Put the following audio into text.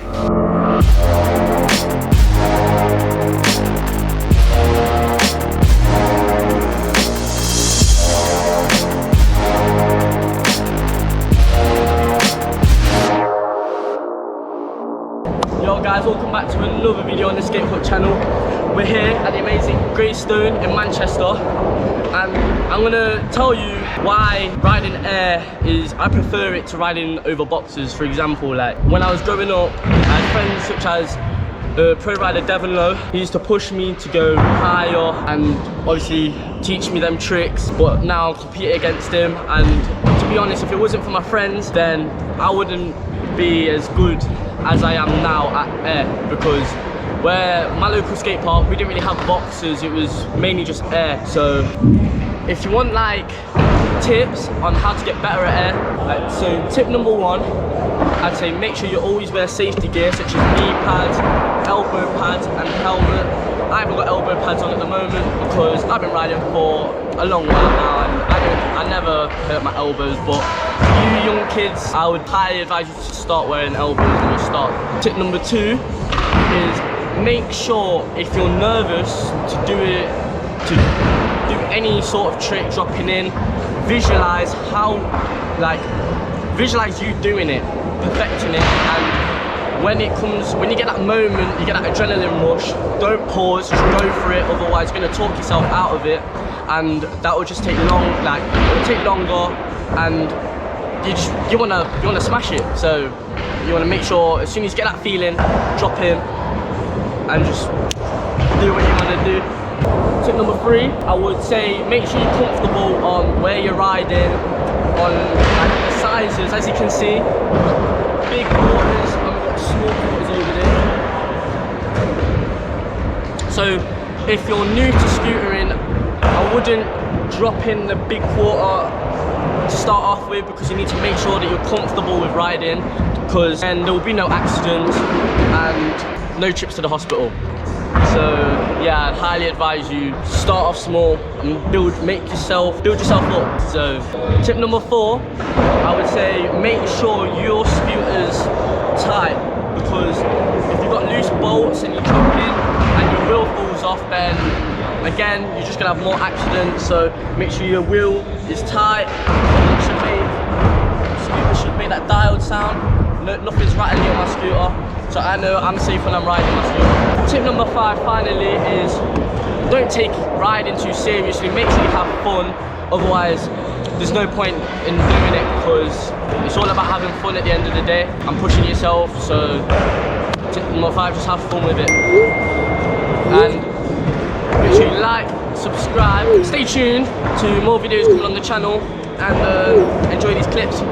Yo guys, welcome back to another video on the SkateHut channel. We're here at the amazing Greystone in Manchester, and I'm gonna tell you why riding air is, I prefer it to riding over boxes. For example, like when I was growing up, I had friends such as pro rider Devon Lowe. He used to push me to go higher and obviously teach me them tricks, but now I compete against him, and to be honest, if it wasn't for my friends, then I wouldn't be as good as I am now at air, because where my local skate park, we didn't really have boxes, it was mainly just air. So if you want like tips on how to get better at air, so tip number one, I'd say make sure you always wear safety gear such as knee pads, elbow pads and helmet. I haven't got elbow pads on at the moment because I've been riding for a long while now, and I never hurt my elbows, but for you young kids, I would highly advise you to start wearing elbows when you start. Tip number two is make sure if you're nervous to do any sort of trick dropping in, visualize visualize you doing it, perfecting it, and when you get that moment, you get that adrenaline rush, don't pause, just go for it, otherwise you're going to talk yourself out of it, and that will just take it will take longer, and you want to smash it. So you want to make sure as soon as you get that feeling, drop in and just do what you want to do. Tip number three, I would say make sure you're comfortable on where you're riding, on the sizes. As you can see, big quarters and we've got small quarters over there. So if you're new to scootering, I wouldn't drop in the big quarter to start off with, because you need to make sure that you're comfortable with riding, because then there will be no accidents and no trips to the hospital. So yeah, I'd highly advise you start off small and build yourself up. So tip number four, I would say make sure your scooter's tight, because if you've got loose bolts and you jump in and your wheel falls off, then again you're just gonna have more accidents. So make sure your wheel is tight. Scooter should make that dialed sound. Nothing's rattling on my scooter, so I know I'm safe when I'm riding my scooter. Tip number five finally is don't take riding too seriously. Make sure you have fun, otherwise there's no point in doing it, because it's all about having fun at the end of the day and pushing yourself. So tip number five, just have fun with it, and make sure you like, subscribe, stay tuned to more videos coming on the channel, and enjoy these clips.